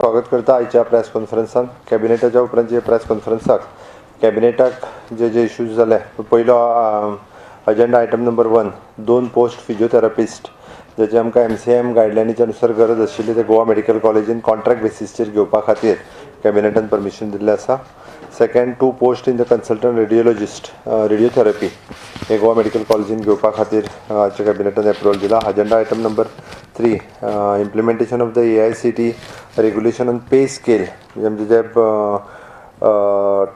स्वागत करता आयच्या प्रेस कॉन्फरन्सान. कॅबिनेटाच्या उपरांतचे प्रेस कॉन्फरन्साक कॅबिनेटाक जे इश्यूज जाले. पयलो agenda item number 1 2 post physiotherapist जेचे आमकां MCM गायडलायनीच्या नुसार गरज आशिल्ली ते गोवा मेडिकल कॉलेजीन कॉन्ट्रॅक्ट बेसिसचेर घेवपा खातीर कॅबिनेटान परमिशन दिल्लें आसा. Second 2 post in the consultant radiologist radiotherapy हे गोवा मेडिकल कॉलेजीन घेवपा खातीर कॅबिनेटान एप्रुवल दिला. Agenda item number 3 implementation of the AICTE regulation on pay scale म्हणजे जे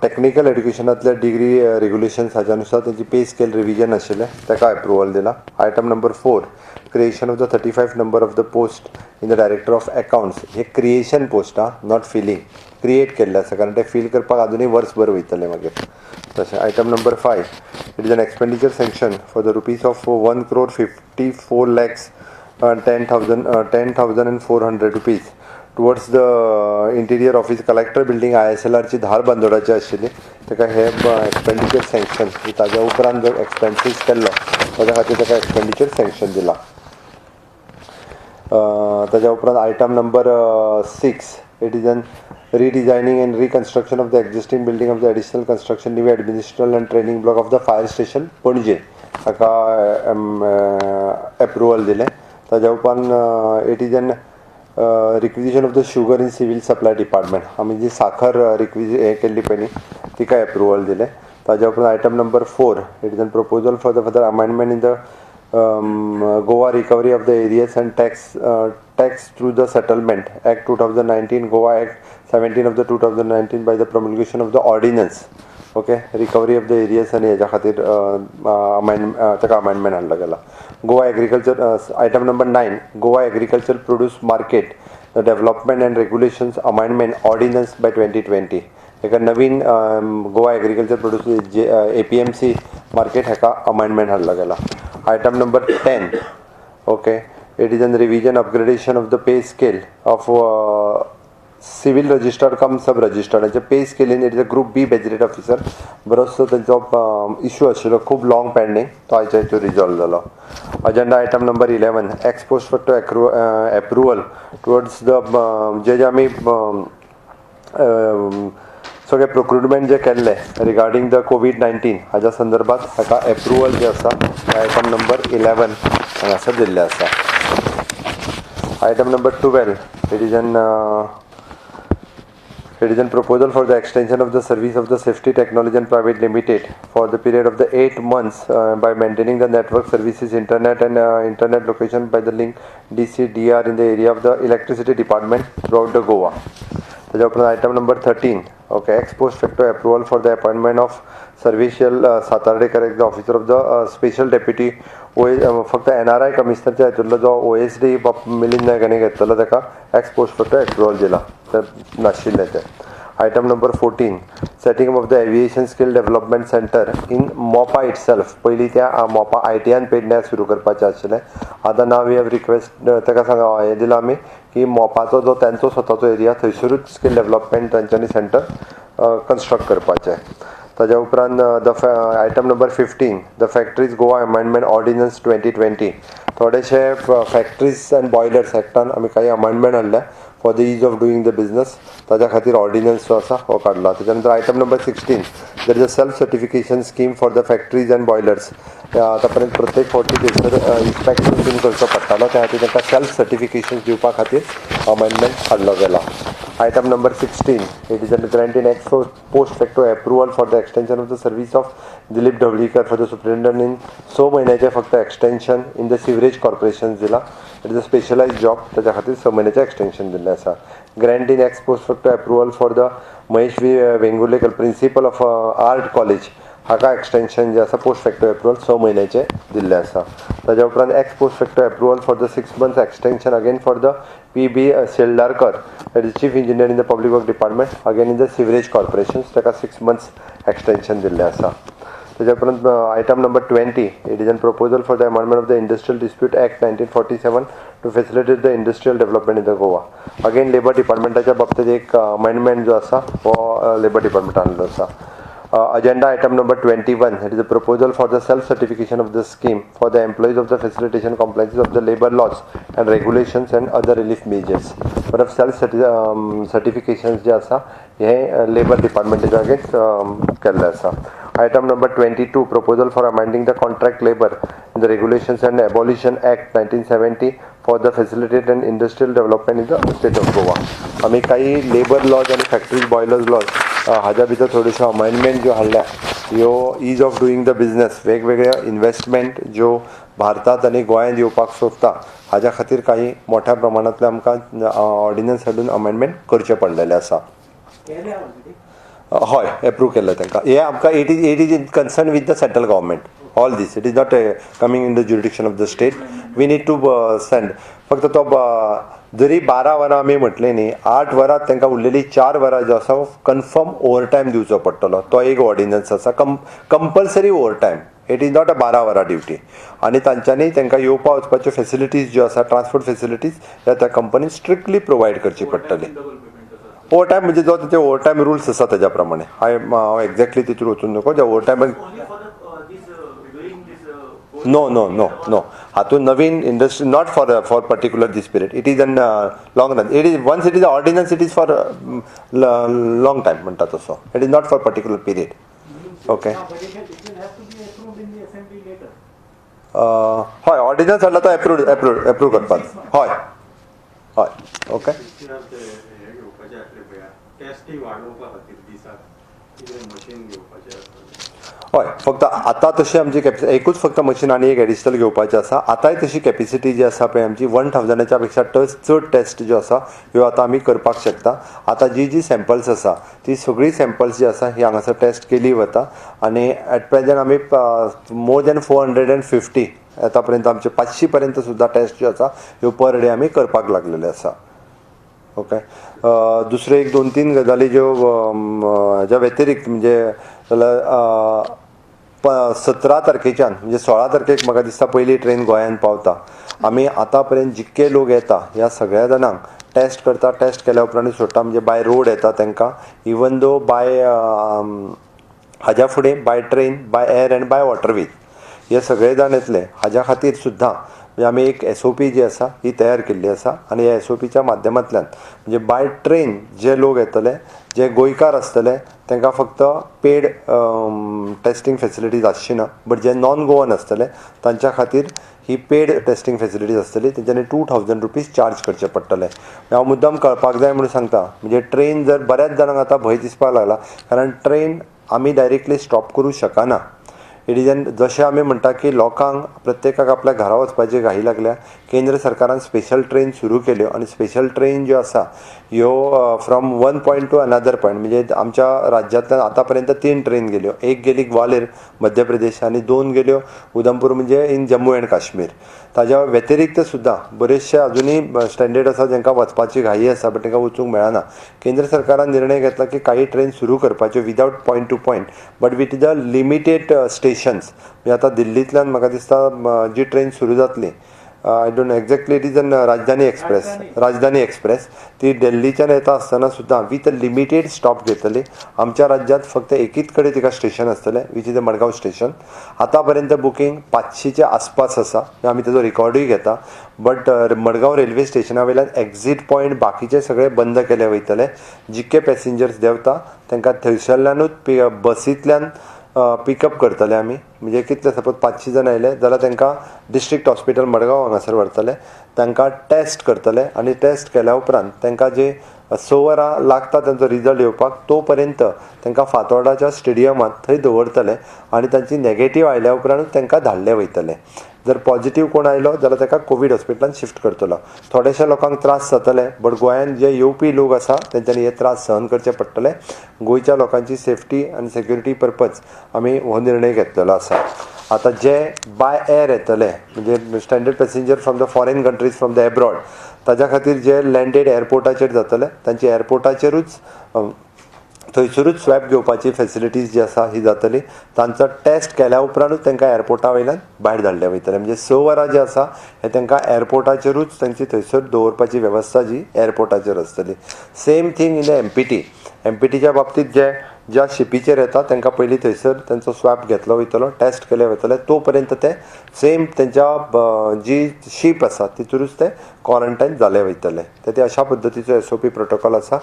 टेक्निकल एड्युकेशनांतले डिग्री रेग्युलेशन्स हाच्या नुसार तेजी पे स्केल रिविजन आशिल्लें ताका एप्रुवल दिला. Item number 4 creation of the 35 number of the post in the director of accounts. हे creation post not filling create केल्ले आसा कारण ते फिल करपाक आजुनूय वर्सभर वयतले मागीर तशें. Item number 5 it is an expenditure sanction for the rupees of 1,54,10,400 rupees towards the interior office collector building ISLRची धार बांदोडाची आशिल्ली ताका हे एक्सपेंडिचर सँक्शन ताज्या उपरांत जो एक्सपेन्सीस केल्लो ताज्या खातीर ताका एक्सपेंडिचर सँक्शन दिला. ताज्या उपरांत item number 6 it is N redesigning and reconstruction of the existing building of the additional construction new administrative and training block of the fire station पणजे हाका एप्रुवल दिलें. ताज्या उपरांत it is N requisition of the sugar in civil supply department आमी जी साखर हे केल्ली पळय तिका एप्रुवल दिलें. ताज्या उपरांत item number 4 it is an proposal for the further amendment in the Goa Recovery of the Areas and Tax through the Settlement Act 2019, Goa Act 17 of the 2019 by the promulgation of the ordinance. Okay, recovery of the areas and हेच्या खातीर ताका amendment हाडला गेला. Goa agriculture item number 9 Goa agriculture produce market the development and regulations amendment ordinance by 2020. एका नवीन Goa agriculture produce APMC market हेका amendment हाडला गेला. Item number 10 okay it is an revision upgradation of the pay scale of civil registered cum sub registered हेचे pay स्केलीन it is a group B gazetted officer बरोचसो तेंचो issue आशिल्लो खूब long pending तो आयच्या हेचो रिजॉल्व जालो. Agenda item number 11 x post facto approval towards the जे आमी सगळे प्रोक्रुटमेंट जे केल्ले रिगार्डींग द COVID-19 हाच्या संदर्भात हाका एप्रुवल जे आसा आयटम नंबर 11 हांगासर दिल्ले आसा. Item number 12 it is N proposal for the extension of the service of the Safety Technology and Private Limited for the period of the 8 months by maintaining the network services internet and internet location by the link DCDR in the area of the electricity department throughout the Goa. ताज्या उपरांत item number 13 okay ex post facto approval for the appointment of सर्वेशियल Satardekar as the officer of the special deputy फक्त NRI कमिशनरच्या हितूंतलो जो OSD Milind नायक हाणें घेतलेलो ताका एक्स पोस्ट फॅक्टो एप्रुवल दिला नाशिल्लें तें. Item number 14 setting of the aviation skill development centre in मोपा इटसेल्फ. पयलीं त्या मोपा ITN पेडण्यार सुरू करपाचें आशिल्लें. आतां नाव वी हॅव रिक्वेस्ट ताका सांगा हें दिलां आमी की मोपाचो जो तांचो स्वताचो एरिया थंयसरूच स्किल डेव्हलपमेंट तांच्यांनी सेंटर कन्स्ट्रक्ट करपाचें. ताज्या उपरांत item number 15 the factories Goa amendment ordnance 2020. थोडेशे फॅक्टरीज एंड बॉयलर्स एक्टान आमी काही अमेंडमेंट हाडल्या for the is of doing the business ताज्या खातीर ऑर्डिनन्स जो आसा हो काडला. त्याच्या नंतर item number 16 there is a self certification scheme for the factories end boilers. आतां पर्यंत प्रत्येक फावटी थंयसर इन्स्पेक्शन बीन करचो पडटालो त्या खातीर तांकां सेल्फ सर्टिफिकेशन दिवपा खातीर अमेंडमेंट हाडलो गेला. Item number 16 it is an granting ex post facto approval for the extension of the service of Dilip Dhavalikar for the superintendent in 6 म्हयन्याचें फक्त extension in the sewerage corporation दिला. It is a specialized job ताच्या खातीर 6 म्हयन्याचें extension दिल्लें आसा. Granting ex post facto approval for the Mahesh Vengurlekar principal of art college हाका extension जे आसा पोस्ट फॅक्टो एप्रुवल 6 म्हयन्याचें दिल्लें आसा. ताज्या उपरांत ex post facto approval for the 6 months extension again for the PB Sheldarkar that is chief engineer in the public work department again in the sewerage corporation ताका 6 months extension दिल्लें आसा. ताज्या उपरांत item number 20 it is an proposal for the amendment of the industrial dispute act 1947 to facilitate the industrial development in the Goa. Again labour डिपार्टमेंटाच्या बाबतींत एक amendment जो आसा हो लेबर डिपार्टमेंटान हाडलो आसा. Agenda item number 21, it is a proposal for the self-certification of the scheme for the employees of the facilitation compliances of the labor laws and regulations and other relief measures. परत self certifications जे आसा हे labour डिपार्टमेंटाच्या against केल्ले आसा. Item number 22, proposal for amending the contract labor in the regulations and abolition act 1970 for the facilitate and industrial development in the state of Goa. आम्ही काही labour lodge आणि factory boilers lodge हाज्या भितर थोड्योश्यो amendment ज्यो हाडल्या ह्यो ईज of doing the business वेगवेगळ्या investment ज्यो भारतात आणि गोंयांत येवपाक सोदता हाज्या खातीर काही मोठ्या प्रमाणांतले आमकां ऑर्डिनन्स हाडून अमेंडमेंट करचे पडलेले आसा. हय एप्रूव केल्ले तांकां. हे आमकां it is in concern with the central government. All these it is not coming in the jurisdiction of the state. We need to send. फक्त तो जरी 12 वरां आमी म्हटलें न्ही, 8 वरां तांकां उरलेली 4 वरां जो आसा कन्फर्म ओवर टायम दिवचो पडटलो. तो एक ऑर्डिनन्स आसा compulsory over time. It is not a 12 वरां ड्युटी. आनी तांच्यांनी तांकां येवपा वचपाच्यो फेसिलिटीज ज्यो आसा ट्रान्सपोर्ट फेसिलिटीज त्या कंपनीन स्ट्रिक्टली प्रोवायड करची पडटली. ओवर टायम म्हणजे जो ते ओवर टायम रुल्स आसा तेज्या प्रमाणे हांव एक्झॅक्टली तितून वचून नको. जे over time no no no no हातून नवीन industry not for particular these period. It is an long run. It is once it is ordinance it is for long time म्हणटा तसो. It is not for particular period. Okay हय ordinance हाडला तो approve करपाक. हय हय okay. हय फक्त आतां तशी आमची एकूच फक्त मशीन आनी एक एडिशनल घेवपाचें आसा. आतांय तशी कॅपेसिटी जी आसा पळय आमची 1000च्या पेक्षा चड टेस्ट ज्यो आसा ह्यो आतां आमी करपाक शकता. आतां जी सॅम्पल्स आसा ती सगळी सॅम्पल्स जी आसा ही हांगासर टेस्ट केली वता आनी एट प्रेझेंट आमी मोर दॅन 450 आतां पर्यंत आमचे 500 पर्यंत सुद्दां टेस्ट ज्यो आसा ह्यो पर डे आमी करपाक लागलेले आसा. ओके दुसरे एक 2-3 गजाली ज्यो हाज्या व्यतिरिक्त म्हणजे जाल्यार 17 तारखेच्यान म्हणजे 16 तारखेक म्हाका दिसता पयली ट्रेन गोंयांत पावता. आमी आतां पर्यंत जितके लोक येता ह्या सगळ्या जाणांक टेस्ट करता. टेस्ट केल्या उपरांत सोडटा. म्हणजे बाय रोड येता तांकां इवन दो बाय हाज्या फुडें by train by air and by waterways हे सगळे जाण येतले. हाज्या खातीर सुद्दां म्हणजे आमी एक SOP जी आसा ही तयार केल्ली आसा आनी ह्या SOPच्या माध्यमांतल्यान म्हणजे बाय ट्रेन जे लोक येतले जे गोंयकार आसतले तांकां फक्त पेड टेस्टिंग फेसिलिटीज आसची ना. बट जे नॉन गोवन आसतले तांच्या खातीर ही पेड टेस्टिंग फेसिलिटीज आसतली. तेंच्यांनी 2000 रुपीज चार्ज करचे पडटले. हांव मुद्दाम कळपाक जाय म्हणून सांगता. म्हणजे ट्रेन जर बऱ्याच जाणांक आतां भंय दिसपाक लागला कारण ट्रेन आमी डायरेक्टली स्टॉप करूं शकना. इट इज एन जशें आमी म्हणटा की लोकांक प्रत्येकाक आपल्या घरा वचपाची घाई लागल्या. केंद्र सरकारान स्पेशल ट्रेन सुरू केल्यो आनी स्पेशल ट्रेन ज्यो आसा ह्यो from one point to another point म्हणजे आमच्या राज्यांतल्यान आतां पर्यंत 3 ट्रेन गेल्यो. एक गेली ग्वालेर मध्य प्रदेश आनी 2 गेल्यो उधमपूर म्हणजे इन जम्मू अँड काश्मीर. ताज्या व्यतिरिक्त सुद्दां बरेचशे अजुनूय स्टँडर्ड आसा जांकां वचपाची घाई आसा बट तांकां वचूंक मेळना. केंद्र सरकारान निर्णय घेतला की काही ट्रेन सुरू करपाच्यो without point to point but with the limited stations. म्हणजे आतां दिल्लींतल्यान म्हाका दिसता जी ट्रेन सुरू जातली I don't know exactly it is an Rajdhani express ती दिल्लीच्यान येता आसतना सुद्दां विथ अ लिमिटेड स्टॉप घेतली. आमच्या राज्यांत फक्त एकूच कडेन तिका स्टेशन आसतलें which is the Madgaon station. आतां पर्यंत बुकींग 500च्या आसपास आसा. आमी ताजो रिकॉर्डूय घेता. बट मडगांव रेल्वे स्टेशना वयल्यान एक्झीट पॉयंट बाकीचे सगळे बंद केले वयतले. जितके पॅसेंजर्स देंवता तांकां थंयसरल्यानूच बसींतल्यान पिकअप करतले आमी. म्हणजे कितले सपोज 500 जाण आयले जाल्यार तांकां डिस्ट्रिक्ट हॉस्पिटल मडगांव हांगासर व्हरतले. तांकां टेस्ट करतले आनी टेस्ट केल्या उपरांत तांकां जे 6 वरां लागता तांचो रिजल्ट येवपाक तो पर्यंत तांकां फातोर्डाच्या स्टेडियमांत थंय दवरतले आनी तांची नॅगेटीव आयल्या उपरांतूच तांकां धाडले वयतले. जर पॉझिटीव कोण आयलो जाल्यार ताका कोवीड हॉस्पिटलांत शिफ्ट करतलो. थोड्याशा लोकांक त्रास जातले बट गोंयांत जे येवपी लोक आसा तेंच्यांनी हे त्रास सहन करचे पडटले. गोंयच्या लोकांची सेफ्टी आनी सेक्युरिटी पर्पज आमी हो निर्णय घेतलेलो आसा. आतां जे बाय एअर येतले म्हणजे standard passenger from the foreign countries from the abroad ताज्या खातीर जे लँडेड एअरपोर्टाचेर जातले तांची एअरपोर्टाचेरूच थंयसरूच स्वॅब घेवपाची फेसिलिटीज जी आसा ही जातली. तांचो टेस्ट केल्या उपरांतूच तांकां एअरपोर्टा वयल्यान भायर धाडले वयतले. म्हणजे 6 वरां जे आसा हे तांकां एअरपोर्टाचेरूच तांची थंयसर दवरपाची वेवस्था जी एअरपोर्टाचेर आसतली. Same thing in the MPT. MPTच्या बाबतींत जे ज्या शिपीचेर येता तांकां पयलीं थंयसर तांचो स्वॅब घेतलो वयतलो, टेस्ट केले वयतले, तो पर्यंत ते सेम तेंच्या जी शीप आसा तितूरूच ते क्वॉरंटायन जाले वयतले. ते अशा पद्दतीचो SOP प्रोटोकॉल आसा.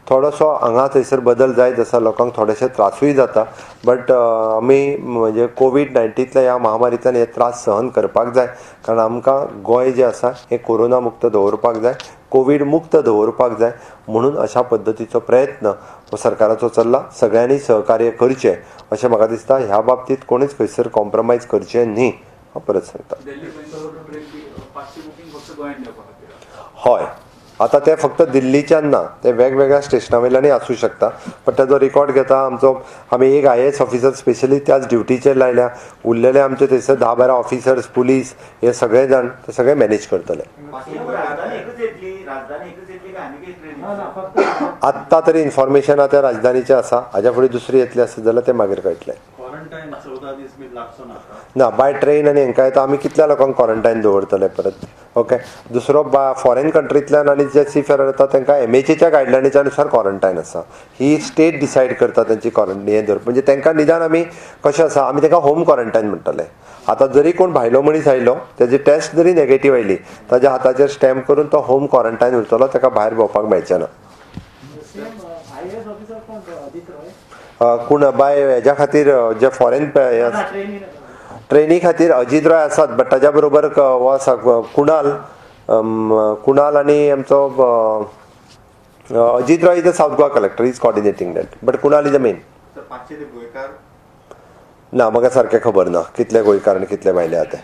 थोडोसो हांगा थंयसर बदल जायत आसा, लोकांक थोडेशे त्रासूय जाता, बट आमी म्हणजे कोविड-19 ह्या महामारींतल्यान हे त्रास सहन करपाक जाय, कारण आमकां गोंय जें आसा हें कोरोना मुक्त दवरपाक जाय, कोविड मुक्त दवरपाक जाय. म्हणून अशा पद्दतीचो प्रयत्न हो सरकाराचो चल्ला. सगळ्यांनी सहकार्य करचें अशें म्हाका दिसता. ह्या बाबतींत कोणीच खंयसर कॉम्प्रमायज करचें न्ही, हांव परत सांगता. हय, आतां ते फक्त दिल्लीच्यान ना, ते वेगवेगळ्या स्टेशना वयल्यानय आसूं शकता. पण ताजो रिकॉर्ड घेता आमी एक IAS ऑफिसर स्पेशली त्याच ड्युटीचेर लायल्या. उरलेले आमचे थंयसर 10-12 ऑफिसर्स, पुलीस हे सगळे जाण ते सगळे मॅनेज करतले. आत्तां तरी इन्फॉर्मेशन आतां राजधानीचें आसा, हाज्या फुडें दुसरी येतली आसत जाल्यार तें मागीर कळटलें. ना, बाय ट्रेन आनी हांकां येता आमी कितल्या लोकांक क्वॉरंटायन दवरतले परत. ओके, दुसरो फॉरेन कंट्रींतल्यान आनी जे सीफेरर येता तांकां MHAच्या गायडलायनीच्या अनुसार क्वॉरंटायन आसा. ही स्टेट डिसायड करता तांची क्वॉरंटायन हें धर, म्हणजे तांकां निदान आमी कशें आसा, आमी तांकां होम क्वॉरंटायन म्हणटले. आतां जरी कोण भायलो मनीस आयलो, तेजी टेस्ट जरी नेगेटीव आयली, ताज्या हाताचेर स्टॅम्प करून तो होम क्वॉरंटायन उरतलो, ताका भायर भोंवपाक मेळचें ना. कोण बाय हेज्या खातीर जे फॉरेन ट्रेनी खातीर अजीत रॉय आसात, बट ताज्या बरोबर हो आसा कुणाल आनी आमचो Ajit Roy is the south Goa collector, is coordinating that, but Kunal is the main. ना, म्हाका सारकें खबर ना कितले गोंयकार आनी कितले भायले आहा ते.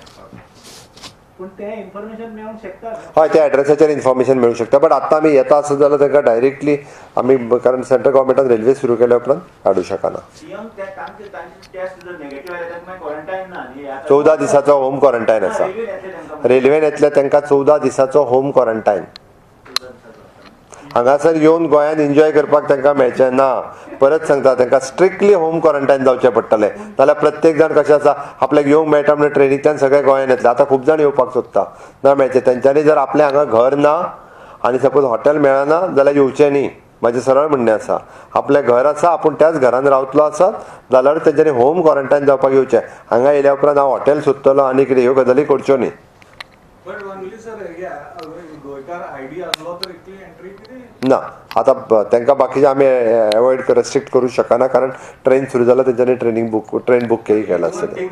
हय, त्या एड्रेसाचेर इन्फॉर्मेशन मेळूंक शकता, बट आतां आमी येता आसत जाल्यार तांकां डायरेक्टली आमी, कारण सेंट्रल गव्हर्मेंटान रेल्वे सुरू केल्या उपरांत काडूं शकना. 14 दिसाचो होम क्वॉरंटायन आसा. रेल्वेन येतले तांकां 14 दिसाचो होम क्वॉरंटायन. हांगासर येवन गोंयांत एन्जॉय करपाक तांकां मेळचें ना. परत सांगता, तांकां स्ट्रिक्टली होम क्वॉरंटायन जावचें पडटलें. नाल्यार प्रत्येक जाण कशें आसा, आपल्याक येवंक मेळटा म्हणून ट्रेनींतल्यान सगळे गोंयांत येतले. आतां खूब जाण येवपाक सोदता, ना मेळचें. तेंच्यांनी जर आपलें हांगा घर ना आनी सपोज हॉटेल मेळना जाल्यार येवचें न्ही. म्हाजें सरळ म्हणणें आसा, आपलें घर आसा, आपूण त्याच घरान रावतलो आसत जाल्यार तेंच्यांनी होम क्वॉरंटायन जावपाक येवचें. हांगा येयल्या उपरांत हांव हॉटेल सोदतलो आनी कितें ह्यो गजाली करच्यो न्ही. ना, आतां तांकां बाकीचे आमी एवॉयड रेस्ट्रिक्ट करूंक शकना, कारण ट्रेन सुरू जाल्यार तेंच्यांनी ट्रेन बूक केला आसतली.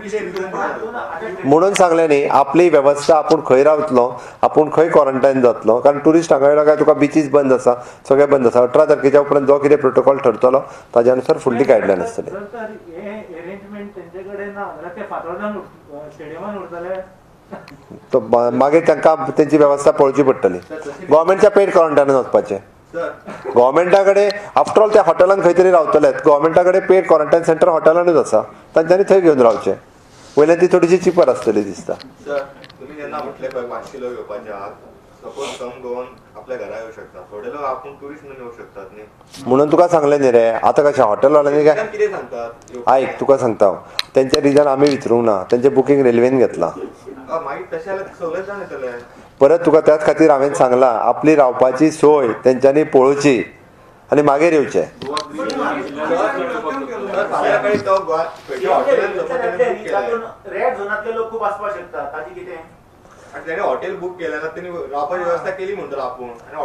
म्हणून सांगलें न्ही, आपली वेवस्था आपूण खंय रावतलो, आपूण खंय क्वॉरंटायन जातलो, कारण ट्युरिस्ट हांगा येयलो काय तुका बिचीस बंद आसा, सगळें बंद आसा. 18 तारखेच्या उपरांत जो कितें प्रोटोकॉल ठरतलो ताज्या अनुसार फुडली गायडलायन आसतली. तो मागीर तांकां तेंची वेवस्था पळोवची पडटली. गव्हर्मेंटच्या पेड क्वॉरंटायनान वचपाचें. गव्हर्मेंटा कडेन आफ्टर ऑल त्या हॉटेलान खंय तरी रावतले. गव्हर्मेंटा कडेन पेड क्वॉरंटायन सेंटर हॉटेलानूच आसा, तांच्यांनी थंय घेवन रावचें. वयल्यान ती थोडीशी चिपर आसतली दिसता. म्हणून तुका सांगलें न्ही रे, आतां कशें हॉटेलवाल्यांनी काय आयक, तुका सांगता तेंचे रिजन आमी विचारूंक ना, तेंचें बुकींग रेल्वेन घेतलां. परत तुका त्याच खातीर हांवें सांगलां, आपली रावपाची सोय तेंच्यांनी पळोवची आनी मागीर येवचें.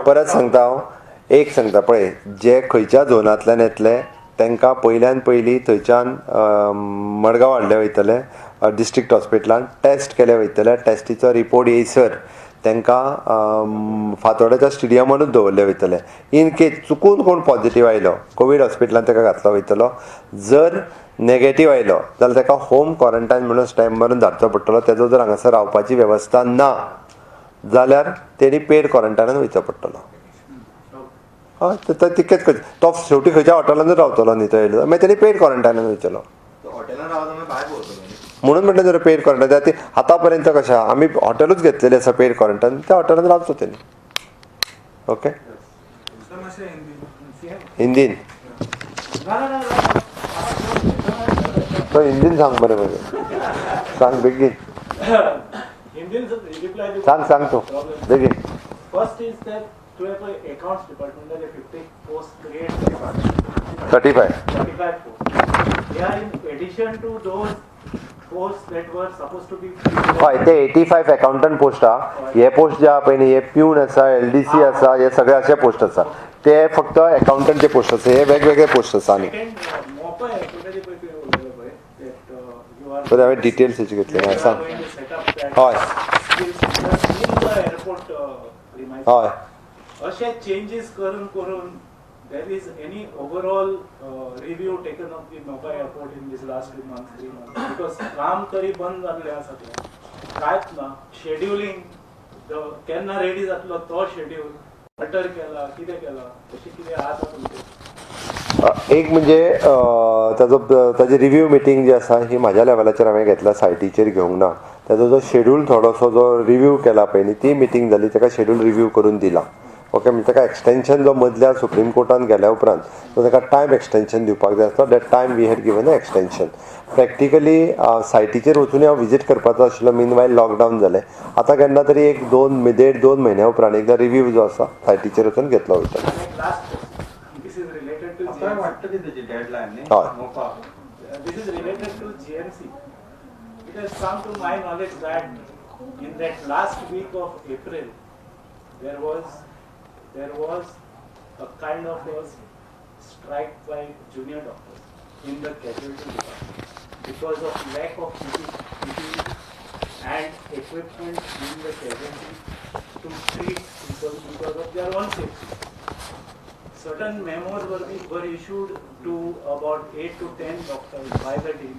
परत सांगता हांव, एक सांगता पळय, जे खंयच्या झोनांतल्यान येतले तांकां पयल्यान पयलीं थंयच्यान मडगांव हाडले वयतले, डिस्ट्रिक्ट हॉस्पिटलान टेस्ट केले वयतले. टेस्टीचो रिपोर्ट येयसर तांकां फातोर्डेच्या स्टेडियमानूच दवरले वयतले. इन केस चुकून कोण पॉझिटीव आयलो, कोवीड हॉस्पिटलान ताका घातलो वयतलो. जर नेगेटीव आयलो जाल्यार ताका होम क्वॉरंटायन म्हणून स्टॅम्प मारून धाडचो पडटलो. तेजो जर हांगासर रावपाची वेवस्था ना जाल्यार तेणी पेड क्वॉरंटायनान वयचो पडटलो. हय, तितकेंच करचें. तो शेवटी खंयच्या हॉटेलानूच रावतलो न्ही तो येयलो, मागीर तेणी पेड क्वॉरंटायनान वयचलो. म्हणून म्हणटा जर पेड क्वॉरंटायन आतां पर्यंत कशें आहा, आमी हॉटेलूच घेतलेली आसा पेड क्वॉरंटायन, त्या हॉटेलान रावचो तेणी. ओके, हिंदीन तो हिंदीन सांग बरें बरें सांग बेगीन सांग तूं बेगीन. First is that to have an accounts department, there are 50 posts created. 35. 35 posts. They are in addition to those posts that were supposed to be. हय ते 85 अकाउंटंट पोस्ट आहा. हे पोस्ट जे आहा पळय न्ही, हे प्यून आसा, LDC आसा, हे सगळे असे पोस्ट आसा. ते फक्त अकाउंटंटचे पोस्ट आसा. हे वेगवेगळे पोस्ट आसा आनी सो हांवें डिटेल्स हेचे घेतले. हय सांग. हय हय अशे चेंजेस करून करून there is any overall review taken of the Mumbai airport in this last 2 months, 3 months? Because काम तरी बंद जाल्ले आसा ते. कांयच ना. शेड्युलिंग केन्ना रेडी जातलो तो शेड्यूल अल्टर केला, कितें केला, तशें कितें आसा तुमचें? एक म्हणजे ताजी रिव्यू मिटींग जी आसा ही म्हाज्या लेवलाचेर हांवें घेतला, सायटीचेर घेवंक ना. ताजो जो शेड्यूल थोडोसो जो रिव्यू केला पळय न्ही, ती मिटींग जाली, ताका शेड्यूल रिव्यू करून दिला. ओके, म्हणजे ताका एक्सटेंशन जो मदल्या सुप्रीम कोर्टान गेल्या उपरांत सो ताका टायम एक्सटेंशन दिवपाक जाय आसलो. That time we had given extension. Practically सायटीचेर वचून हांव विजीट करपाचो आशिल्लो, मीनवायल लॉकडावन जालें. आतां केन्ना तरी एक 1.5-2 म्हयन्या उपरांत एकदां रिव्यू जो आसा सायटीचेर वचून घेतलो वयता. This is related to GMC. This is related to GMC. It has come to my knowledge that in that last week of April, there was a kind of a strike by junior doctors in the casualty department because of lack of PPE and equipment in the casualty to treat people because of their own safety. Certain memos were issued to about 8 to 10 doctors by the team.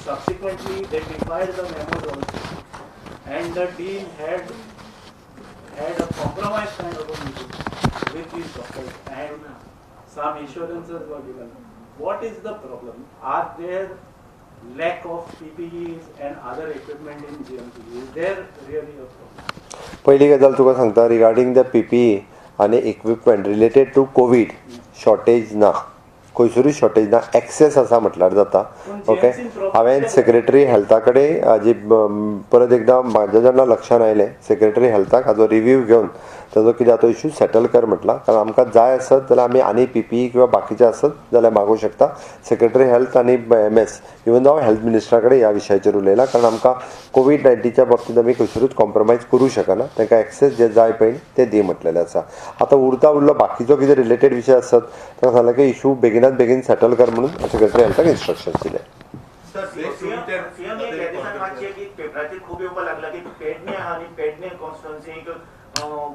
Subsequently, they defied the memos also, and the team had a compromise kind of a meeting with these doctors, and some assurances were given. What is the problem? Are there lack of PPEs and other equipment in GMC? Is there really a problem? पहिली गजाल तुका सांगता, regarding the PPE आनी equipment related to Covid shortage ना, खंयसरूय shortage ना. Access आसा म्हटल्यार जाता. ओके, हांवें सेक्रेटरी हेल्था कडेन हाजी परत एकदां म्हाज्या जेन्ना लक्षांत आयलें, सेक्रेटरी हेल्थाक हाजो रिव्यू घेवन ताजो कितें तो इश्यू सेटल कर म्हटला. कारण आमकां जाय आसत जाल्यार आमी आनी PPE किंवा बाकीचे आसत जाल्यार मागूंक शकता. सेक्रेटरी हेल्थ आनी MS इवन हांव हेल्थ मिनिस्टरा कडेन ह्या विशयाचेर उलयलां, कारण आमकां कोवीड-19च्या बाबतींत आमी खंयसरूच कॉम्प्रोमायज करूंक शकना. तांकां एक्सेस जे जाय पळय ते दी म्हटलेलें आसा. आतां उरलो बाकीचो कितें रिलेटेड विशय आसत ताका सांगलें की इश्यू बेगिनात बेगीन सेटल कर म्हणून सेक्रेटरी हेल्थाक इन्स्ट्रक्शन्स दिले. पेपराचेर खूब येवपाक लागला की पेडणे आनी पेडणे कॉन्स्टिट्युएन्सीक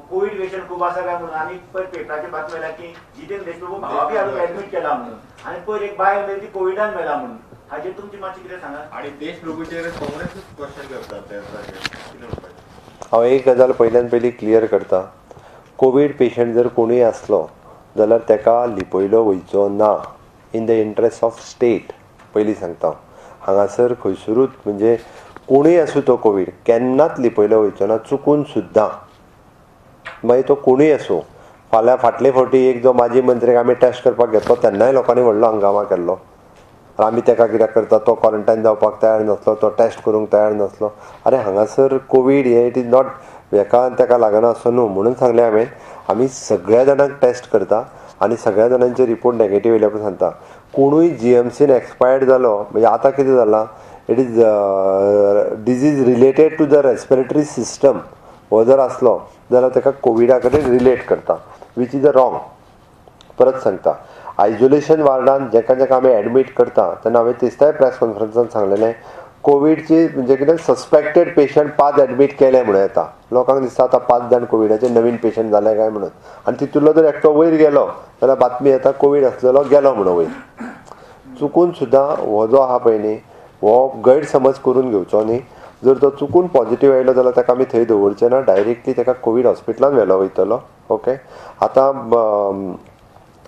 कोविड पेशंट खूब आसा काय म्हणून, आनी पयर पेपराचेर बातमी आयल्या की जितेंद्र देशमुख भावाक हाडून एडमीट केला म्हणून, आनी पयर एक बाय आयली ती कोविडान मेला म्हणून. हाजेर तुमची मातशी कितें सांगात? आणि देशप्रभूचेर काँग्रेस क्वेश्चन करतात. हांव एक गजाल पयल्यान पयली क्लियर करता. कोवीड पेशंट जर कोणूय आसलो जाल्यार ताका लिपयलो वयचो ना, in the interest of state. पयलीं सांगता हांगासर खंयसरूच म्हणजे कोणूय आसूं तो कोवीड केन्नाच लिपयलो वयचो ना, चुकून सुद्दां. मागीर तो कोणूय आसूं. फाटले फावटी एक जो माजी मंत्रीक आमी टेस्ट करपाक घेतलो तेन्नाय लोकांनी व्हडलो हंगामा केल्लो. आमी ताका कित्याक करता, तो क्वॉरंटायन जावपाक तयार नासलो, तो टेस्ट करूंक तयार नासलो. अरे हांगासर कोवीड हे इट इज नॉट हेका ताका लागना असो न्हू. म्हणून सांगलें हांवें आमी सगळ्या जाणांक टेस्ट करता आनी सगळ्या जाणांचे रिपोर्ट नेगेटीव येयल्या पळय सांगता. कोणूय GMCन एक्सपायर्ड जालो म्हणजे आतां कितें जालां, it is disease related to the respiratory system हो जर आसलो जाल्यार ताका कोविडा कडेन रिलेट करता, वीच इज अ रॉंग. परत सांगता, आयसोलेशन वार्डान जेका जेका आमी एडमीट करता तेन्ना हांवें दिसताय प्रेस कॉन्फरन्सान सांगलेलें कोविडची म्हणजे कितें सस्पेक्टेड पेशंट 5 एडमीट केले म्हणून येता. लोकांक दिसता आतां 5 जाण कोविडाचे नवीन पेशंट जाले काय म्हणून, आनी तितूंतलो जर एकटो वयर गेलो जाल्यार बातमी येता कोवीड आसलेलो गेलो म्हणून वयर. चुकून सुद्दां हो जो आहा पळय न्ही हो गैरसमज करून घेवचो न्ही. जर तो चुकून पॉझिटीव आयलो जाल्यार ताका आमी थंय दवरचें ना, डायरेक्टली ताका कोवीड हॉस्पिटलान व्हेलो वयतलो. ओके, आतां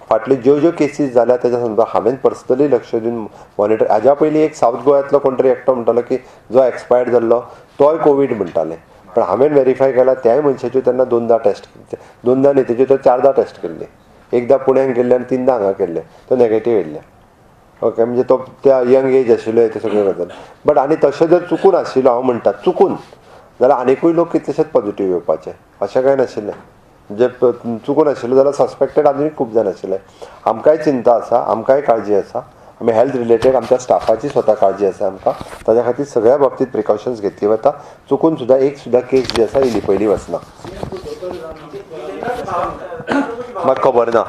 फाटल्यो ज्यो केसीस जाल्या ताच्या संदर्भात हांवें पर्सनली लक्ष दिवन मॉनिटर. हाज्या पयलीं एक सावथ गोंयांतलो कोण तरी एकटो म्हणटालो की जो एक्सपायर्ड जाल्लो तोय कोवीड म्हणटाले, पण हांवें व्हेरीफाय केला त्याय मनशाच्यो तेन्ना 2दा टेस्ट, 2दा न्ही तेच्यो तर 4दा टेस्ट केल्ली. एकदां पुण्याक गेल्ले आनी 3दा हांगा केल्ले, तो नेगेटीव येयल्ले. ओके, म्हणजे तो त्या यंग एज आशिल्लो ते सगळे गजाल. बट आनी तशें जर चुकून आशिल्लो हांव म्हणटा चुकून जाल्यार आनिकूय लोक कितलेशेच पॉझिटीव येवपाचे, अशें कांय नाशिल्लें. जे चुकून आशिल्लो जाल्यार सस्पेक्टेड आजुनूय खूब जाण आशिल्ले. आमकांय चिंता आसा, आमकांय काळजी आसा. आमी हेल्थ रिलेटेड आमच्या स्टाफाची स्वता काळजी आसा आमकां. ताज्या खातीर सगळ्या बाबतींत प्रिकॉशन्स घेतली वता. चुकून सुद्दां एक सुद्दां केस जी आसा इली पयली वचना. म्हाका खबर ना.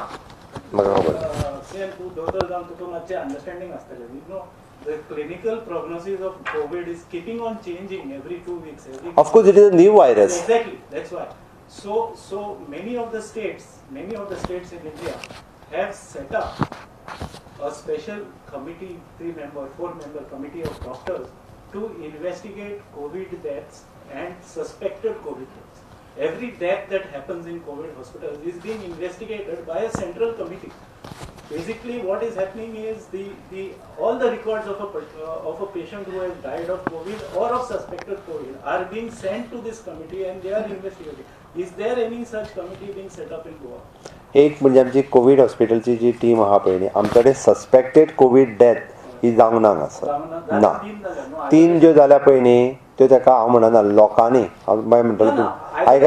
CM तूं दोतोर जावन तुका मातशें अंडरस्टँडींग आसतलें. You know, the clinical prognosis of COVID is keeping on changing every 2 weeks. Of course, it is a new virus. Exactly, that's why. So many of the states in India have set up a special committee, 3-member, 4-member committee of doctors to investigate COVID deaths and suspected COVID deaths. Every death that happens in COVID hospitals is being investigated by a central committee. Basically, what is happening is all the records of a patient who has died of COVID or of suspected COVID are being sent to this committee and they are investigating. Is there any such committee being set up in Goa? एक म्हणजे आमची Covid हॉस्पिटलची जी team आहा पळय न्ही, आमचे कडेन suspected Covid death ही जावंक ना हांगासर. ना. 3 ज्यो जाल्या पळय न्ही त्यो ताका हांव म्हणना लोकांनी मागीर म्हणटलो तूं आयक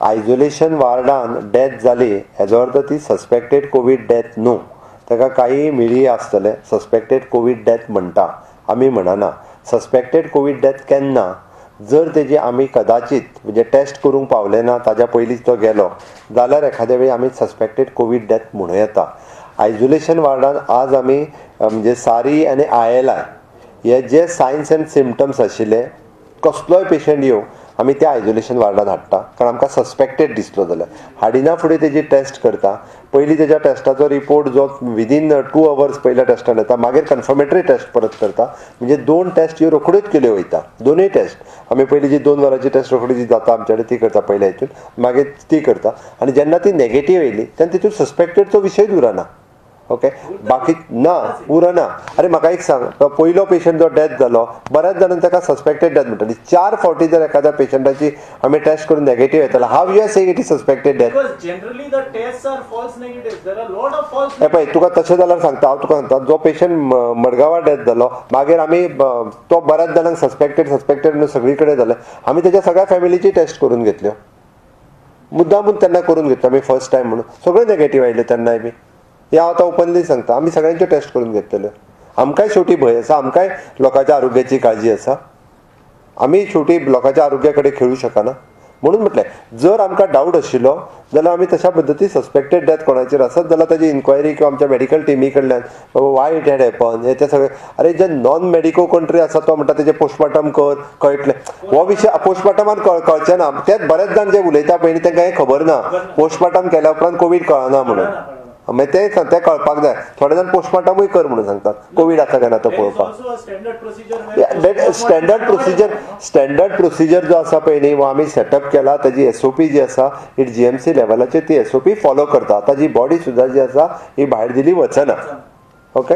आयसोलेशन वार्डान डेथ जाली हेजो अर्थ ती सस्पेक्टेड कोविड डेथ न्हू. ताका काही मिडिया आसतले सस्पेक्टेड कोविड डेथ म्हणटा, आमी म्हणना. सस्पेक्टेड कोविड डेथ केन्ना जर तेजी आमी कदाचित म्हणजे टेस्ट करूंक पावले ना ताज्या पयलींच तो गेलो जाल्यार एखाद्या वेळी आमी सस्पेक्टेड कोविड डेथ म्हणूं येता. आयसोलेशन वार्डान आज आमी म्हणजे सारी आनी ILI हे जे सायन्स एंड सिम्पटम्स आशिल्ले कसलोय पेशंट येवं आमी त्या आयसोलेशन वार्डान हाडटा कारण आमकां सस्पेक्टेड दिसलो जाल्यार हाडिना फुडें तेजी टेस्ट करता. पयलीं तेज्या टेस्टाचो रिपोर्ट जो विदीन 2 hours पयल्या टेस्टान येता मागीर कन्फर्मेटरी टेस्ट परत करता. म्हणजे 2 टेस्ट ह्यो रोखड्योच केल्यो वयता. दोनूय टेस्ट आमी पयलीं जी 2 वरांची टेस्ट रोखडी जी जाता आमचे कडेन ती करता पयल्या हितून मागीर ती करता आनी जेन्ना ती नेगेटीव येयली तेन्ना तितून सस्पेक्टेडचो विशयच उरना. ओके बाकी ना उरना. अरे म्हाका एक सांग तो पयलो पेशंट जो डेथ जालो बऱ्याच जाणांनी ताका सस्पेक्टेड डेथ म्हणटाली. 4 फावटी जर एखाद्या पेशंटाची आमी टेस्ट करून नेगेटीव येतालो how you are saying it is suspected death. Because generally the tests are false negatives. There are a lot of false. हे पळय तुका तशें जाल्यार सांगता हांव तुका सांगता जो पेशंट मडगांवां डेथ जालो मागीर आमी तो बऱ्याच जाणांक सस्पेक्टेड म्हणून सगळी कडेन जाले आमी तेज्या सगळ्या फॅमिलीची टेस्ट करून घेतल्यो. मुद्दामून तेन्ना करून घेतलो आमी फर्स्ट टायम म्हणून सगळे नेगेटीव आयले तेन्नाय बी. हे हांव आतां ओपनली सांगता आमी सगळ्यांच्यो टेस्ट करून घेतलेल्यो. आमकांय शेवटी भंय आसा, आमकांय लोकांच्या आरोग्याची काळजी आसा. आमी शेवटी लोकांच्या आरोग्या कडेन खेळूं शकना. म्हणून म्हटलें जर आमकां डावट आशिल्लो जाल्यार आमी तशा पद्दती सस्पेक्टेड डेथ कोणाचेर आसत जाल्यार ताजी इन्क्वायरी किंवा आमच्या मेडिकल टीमी कडल्यान वाय इट हॅड हॅपन हे ते सगळे. अरे जे नॉन मेडिको कंट्री आसा तो म्हणटा तेजें पोस्टमार्टम कर कळटलें. हो विशय पोस्टमार्टमान कळचें ना. तेच बरेच जाण जे उलयता पळय न्ही तांकां हें खबर ना पोस्टमार्टम केल्या उपरांत कोवीड कळना म्हणून. मागीर ते कळपाक जाय. थोडे जाण पोस्टमार्टमूय कर म्हणून सांगतात कोवीड आसा काय ना तो पळोवपाक. स्टँडर्ड प्रोसिजर जो आसा पळय न्ही वो आमी सेटअप केला. ताजी SOP जी आसा ही GMC लेवलाचेर ती SOP फॉलो करता. ताजी बॉडी सुद्दां जी आसा ही भायर दिली वचना. ओके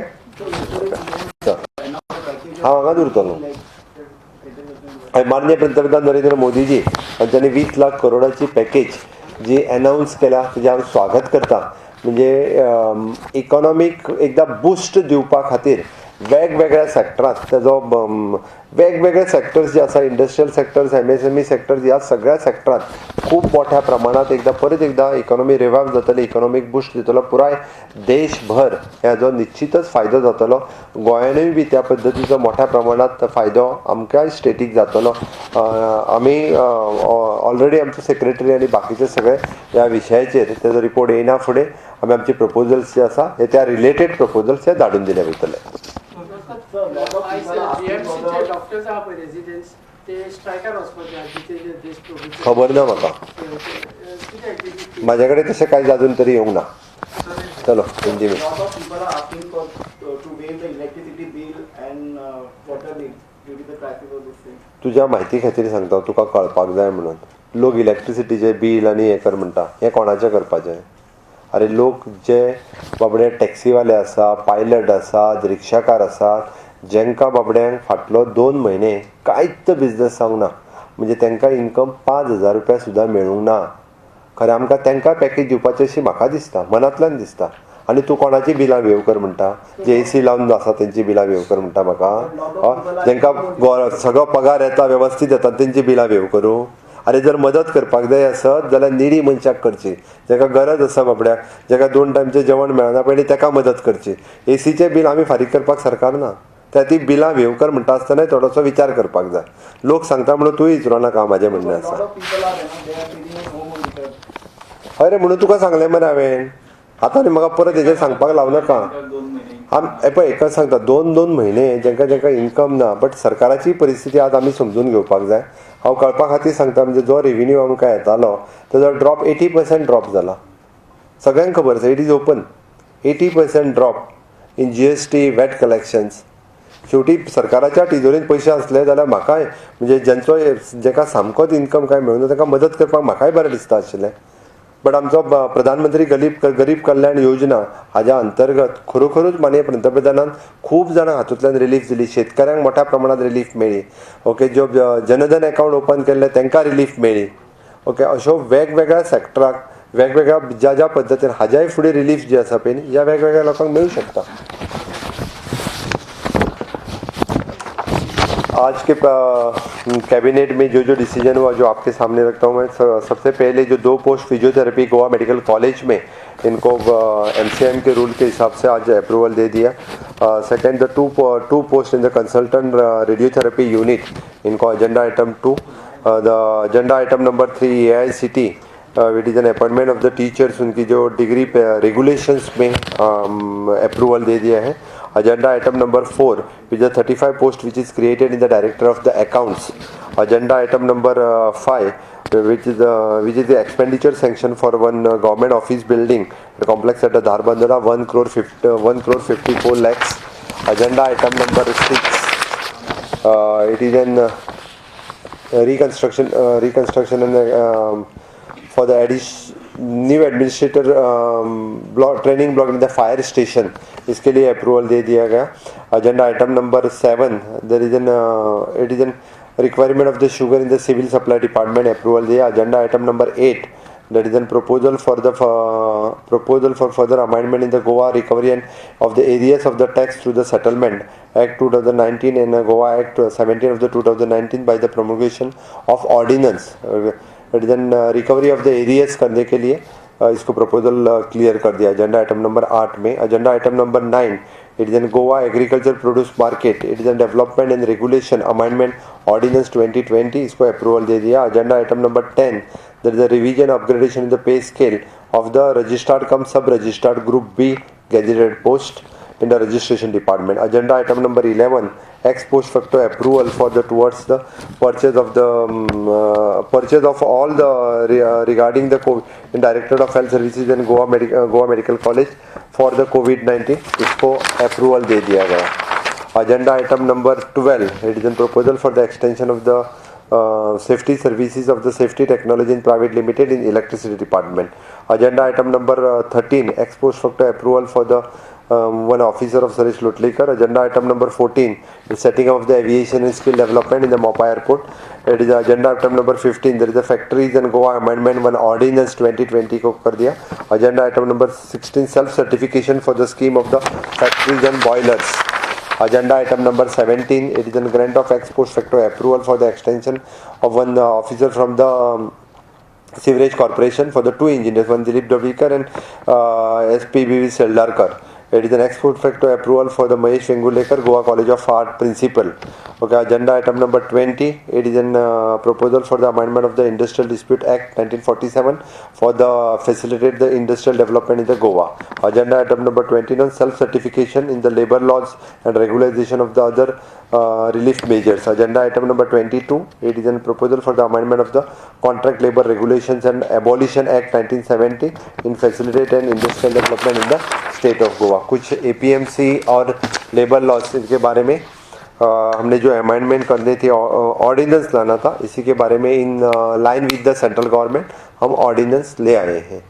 हांव हांगाच उरतलो. माननीय पंतप्रधान नरेंद्र मोदीजी हांच्यांनी 20 लाख करोडाची पॅकेज जी अनाउन्स केल्या ताजें हांव स्वागत करता. म्हणजे इकॉनॉमीक एकदा बूस्ट दिवपा खातीर वेगवेगळ्या सेक्टरांत तेजो वेगवेगळे सेक्टर्स जे आसा इंडस्ट्रियल सेक्टर्स MSME सेक्टर्स ह्या सगळ्या सेक्टरांत खूब मोठ्या प्रमाणात परत एकदा इकॉनॉमी रिवायव जातली. इकॉनॉमीक बूस्ट दितलो पुराय देशभर हेजो निश्चितच फायदो जातलो. गोंयानूय बी त्या पद्दतीचो मोठ्या प्रमाणात फायदो आमकांय स्टेटीक जातलो. आमी ऑलरेडी आमचे सेक्रेटरी आनी बाकीचे सगळे ह्या विशयाचेर तेजो रिपोर्ट येयना फुडें आमी आमचे प्रपोजल्स जे आसा हे त्या रिलेटेड प्रपोजल्स हे धाडून दिले वयतले. खबर ना म्हाका. म्हाजे कडेन तशें कांय अजून तरी येवंक ना. चलो हिंदी में तुज्या म्हायती खातीर सांगता तुका कळपाक जाय म्हणून. लोक इलेक्ट्रिसिटीचे बील आनी हें कर म्हणटा हें कोणाचें करपाचें. अरे लोक जे बाबडे टॅक्सीवाले आसा पायलट आसात रिक्षाकार आसात जेंकां बाबड्यांक फाटलो 2 म्हयने कांयच बिजनस जावंक ना म्हणजे तांकां इन्कम 5,000 रुपया सुद्दां मेळूंक ना. खरें आमकां तांकां पॅकेज दिवपाचें अशी म्हाका दिसता मनांतल्यान दिसता. आनी तूं कोणाची बिलां वेव कर म्हणटा जे AC लावन आसा तेंची बिलां वेव कर म्हणटा म्हाका. जेंकां सगळो पगार येता वेवस्थीत येता तेंची बिलां वेव करूं. अरे जर मदत करपाक जाय आसत जाल्यार निडी मनशाक करची, जाका गरज आसा बाबड्याक, जाका 2 टायमचें जेवण मेळना पयलीं ताका मदत करची. एसीचें बील आमी फारीक करपाक सरकार ना, त्या ती बिलां वेवकर म्हणटा आसतना थोडोसो विचार करपाक जाय. लोक सांगता म्हणून तूंय विचारो नाका म्हजें म्हणणें आसा. हय रे, म्हणून तुका सांगलें मरे हांवें. आतां आनी म्हाका परत हेजेर सांगपाक लावं नाका. पळय एकच सांगता, 2 म्हयने जेंका इन्कम ना, बट सरकाराची परिस्थिती आज आमी समजून घेवपाक जाय. हांव कळपा खातीर सांगता, म्हणजे जो रेव्हेन्यू आमकां येतालो तेजो ड्रॉप 80% ड्रॉप जाला. सगळ्यांक खबर आसा, it is open. 80% drop in GST, watt collections. शेवटी सरकाराच्या तिजोरींत पयशे असले जाल्यार म्हाकाय, म्हणजे जेका सामकोच इन्कम काय मेळना ताका मदत करपाक म्हाकाय बरें दिसता आशिल्लें. बट आमचो प्रधानमंत्री गरीब कल्याण योजना हाज्या अंतर्गत खरोखरूच माननीय पंतप्रधानान खूब जाणांक हातूंतल्यान रिलीफ दिली. शेतकऱ्यांक मोठ्या प्रमाणात रिलीफ मेळ्ळी. ओके, ज्यो जनधन अकाउंट ओपन केल्ले तांकां रिलीफ मेळ्ळी. ओके, अश्यो वेगवेगळ्या सेक्टराक वेगवेगळ्या ज्या पद्दतीन हाज्याय फुडें रिलीफ जी आसा पळय ह्या वेगवेगळ्या लोकांक मेळूं शकता. आज के कैबिनेट में जो डिसीजन हुआ जो आपके सामने रखता हूँ मैं. सबसे पहले जो 2 post physiotherapy Goa medical college में इनको MCM के रूल के हिसाब से आज अप्रूवल दे दिया. Second, the two post in the consultant radiotherapy unit, इनको agenda item 2. The agenda item number 3 AICT which is an appointment of the teachers, उनकी जो डिग्री रेगुलेशंस में अप्रूवल दे दिया है. Agenda item number 4, which is the 35 post which is created in the director of the accounts. Agenda item number 5, which is the expenditure sanction for one government office building, the complex at the Dharbandara, 1 crore 54 lakhs. Agenda item number 6, it is an reconstruction and for the new administrator training block in the fire station, इसके लिए approval दे दिया गया. Agenda item number 7, there is an requirement of the sugar in the civil supply department, approval दिया. Agenda item number 8, that is a proposal for further amendment in the Goa recovery and of the areas of the tax through the settlement act 2019 and Goa act 17 of the 2019 by the promulgation of ordinance. That is recovery of the areas करने के लिए इसको proposal clear कर दिया agenda item number 8 में. Agenda item number 9, it is an Goa agriculture produce market, it is an development and regulation amendment ordinance 2020, इसको approval दे दिया. Agenda item number 10, there is a revision upgradation in the pay scale of the registered cum sub registered group B gazetted post in the registration department. Agenda item number 11, ex post facto approval for the towards the purchase of all the regarding the COVID in Directorate of Health Services and Goa Medical College for the COVID-19, इसको approval दे दिया गया. Agenda item number 12, it is a proposal for the extension of the safety services of the Safety Technology Private Limited in Electricity Department. Agenda item number 13, ex post facto approval for the one officer of Suresh Lutlikar. Agenda item number 14, the setting of the aviation and skill development in the Mopa Airport. It is agenda item number 15, there is a factories and Goa amendment one ordinance 2020 को कर दिया. Agenda item number 16, self certification for the scheme of the factories and boilers. Agenda item number 17, it is a grant of ex post facto approval for the extension of one officer from the Sewerage Corporation for the 2 engineers, one Dilip Dovikar and SPBV Seldarkar. It is an ex post facto approval for the Mahesh Vengulekar, Goa College of Art Principal. Okay, agenda item number 20, it is a proposal for the amendment of the Industrial Dispute Act 1947 for the facilitate the industrial development in the Goa. Agenda item number 21, self certification in the labor laws and regularization of the other relief measures. Agenda item number 22, it is a proposal for the amendment of the Contract Labor Regulations and Abolition Act 1970 in facilitate and industrial development in the state of Goa. कुछ APMC और labour lodge इनके बारे में हमने जो amendment करनी थी, ordinance Lana था, इसी के बारे में in line with the central government हम ऑर्डिनेंस ले आए हैं.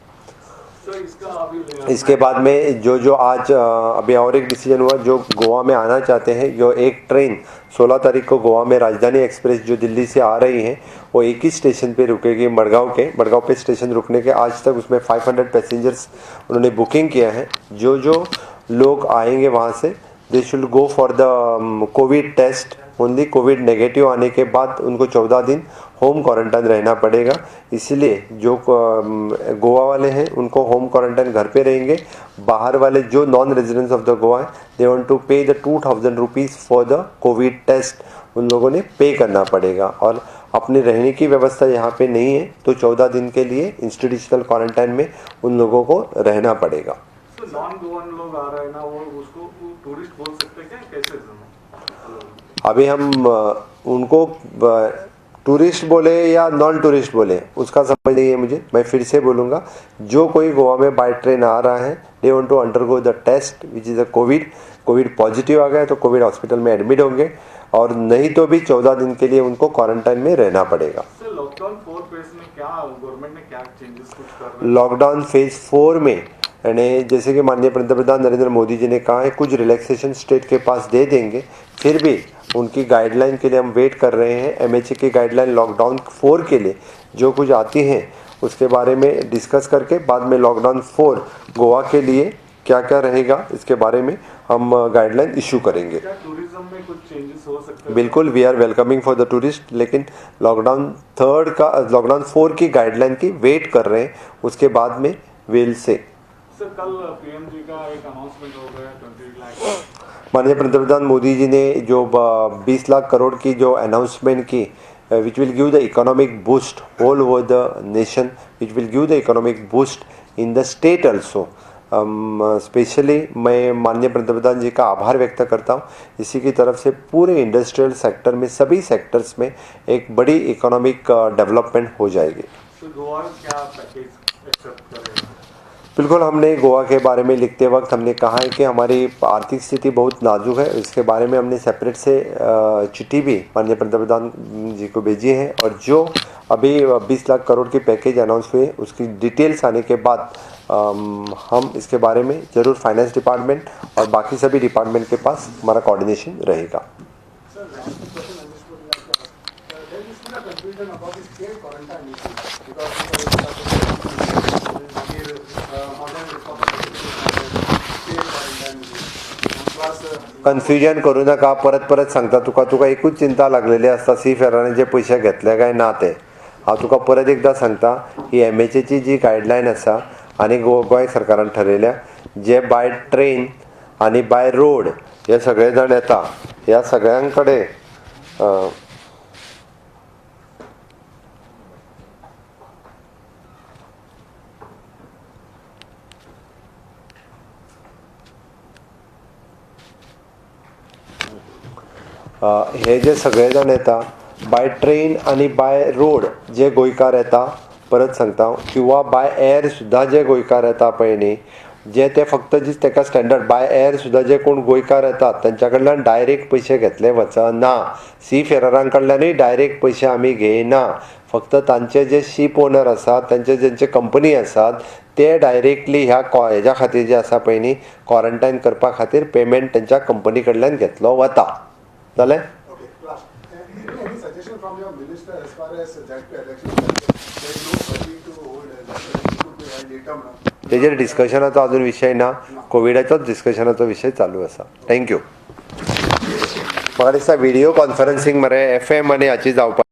इसके बाद में जो आज अभी और एक डिसीजन हुआ, जो गोवा में आना चाहते हैं, जो एक ट्रेन 16 तारीख को गोवा में राजधानी एक्सप्रेस जो दिल्ली से आ रही है वो एक ही स्टेशन पे रुकेगी, मडगांव पे स्टेशन रुकने के आज तक उसमें 500 पैसेंजर्स उन्होंने बुकिंग किया है. जो लोग आएंगे वहाँ से they should go for the covid test only. Covid negative आने के बाद उनको 14 दिन होम क्वारंटाइन रहना पड़ेगा। इसलिए जो गोवा वाले हैं उनको होम क्वारंटाइन घर पे रहेंगे। बाहर वाले जो non residents of the Goa है, they want to pay the 2000 rupees for the covid test, उन लोगों ने पे करना पड़ेगा। और अपने रहने की व्यवस्था यहाँ पे नहीं है तो 14 दिन के लिए इंस्टीट्यूशनल क्वारंटाइन में उन लोगों को रहना पड़ेगा। नॉन गोवन लोग आ रहे हैं ना, वो उसको टूरिस्ट बोल सकते हैं क्या, कैसे? अभी हम उनको टूरिस्ट बोले या नॉन टूरिस्ट बोले उसका समझ नहीं है मुझे। मैं फिर से बोलूँगा, जो कोई गोवा में बाय ट्रेन आ रहा है, they want to undergo the test which is a covid positive आ गया तो कोविड हॉस्पिटल में एडमिट होंगे, और नहीं तो भी 14 दिन के लिए उनको क्वारंटाइन में रहना पड़ेगा। सर, लॉकडाउन 4 फेज में क्या गवर्नमेंट ने क्या चेंजेस कुछ कर रहे हैं? लॉकडाउन फेज 4 में यानी जैसे कि माननीय पंतप्रधान नरेंद्र मोदी जी ने कहा है, कुछ रिलैक्सेशन स्टेट के पास दे देंगे। फिर भी उनकी गाइडलाइन के लिए हम वेट कर रहे हैं। एमएचए की गाइडलाइन लॉकडाउन 4 के लिए जो कुछ आती हैं उसके बारे में डिस्कस करके बाद में लॉकडाउन 4 गोवा के लिए क्या क्या रहेगा इसके बारे में हम गाइडलाइन इशू करेंगे। क्या टूरिज्म में कुछ चेंजेस हो सकते हैं? बिल्कुल, we are welcoming for the tourist, लेकिन लॉकडाउन 4 की गाइडलाइन की वेट कर रहे हैं, उसके बाद में विल से। सर, कल पीएम जी का एक अनाउंसमेंट हो गया 20 लाख। माननीय पंतप्रधान मोदी जी ने जो 20 लाख करोड़ की जो अनाउंसमेंट की, which will give the economic boost all over the nation, which will give the economic boost in the state also. Specially मैं माननीय पंतप्रधान जी का आभार व्यक्त करता हूँ। इसी की तरफ से पूरे इंडस्ट्रियल सेक्टर में, सभी सेक्टर्स में एक बड़ी इकोनॉमिक डेवलपमेंट हो जाएगी। तो गोवा क्या पैकेज एक्सेप्ट करेगा? बिल्कुल, हमने गोवा के बारे में लिखते वक्त हमने कहा है कि हमारी आर्थिक स्थिति बहुत नाजुक है। इसके बारे में हमने सेपरेट से चिट्ठी भी माननीय पंतप्रधान जी को भेजी है, और जो अभी 20 लाख करोड़ की पैकेज अनाउंस हुए उसकी डिटेल्स आने के बाद हम इसके बारे में ज़रूर फाइनेंस डिपार्टमेंट और बाकी सभी डिपार्टमेंट के पास हमारा कोऑर्डिनेशन रहेगा। कन्फ्युजन करू नका, परत सांगता तुका एकूच चिंता लागलेली आसता सी फेरांनी जे पयशे घेतले काय ना ते। हांव तुका परत एकदां सांगता, ही एमएचएची जी गायडलायन आसा आनी गोंय सरकारान ठरयल्या, जे बाय ट्रेन आनी बाय रोड हे सगळे जाण येता, ह्या सगळ्यां कडेन हे जे सगळे जाण येता बाय ट्रेन आनी बाय रोड जे गोंयकार येता, परत सांगता, किंवा बाय एअर सुद्धा जे गोंयकार येता पळय न्ही, जे ते फक्त जी तेका स्टँडर्ड बाय एअर सुद्धा जे कोण गोंयकार येतात तेंच्या कडल्यान डायरेक्ट पयशे घेतले वचना। सी फेररां कडल्यानूय डायरेक्ट पयशे आमी घेयना। फक्त तांचे जे शीप ओनर आसात, तांचे जेंचे कंपनी आसात, ते डायरेक्टली हेज्या खातीर जे आसा पळय न्ही, क्वारंटायन करपा खातीर पेमेंट तेंच्या कंपनी कडल्यान घेतलो वता। जालें? Any suggestion from your minister as far as that election? There is no party to hold election to be held later now. तेजेर डिस्कशनाचो अजून विशय ना, कोविडाचोच डिस्कशनाचो विशय चालू आसा। थँक्यू। म्हाका दिसता व्हिडिओ कॉन्फरन्सिंग मरे FM आनी हाची जावपाक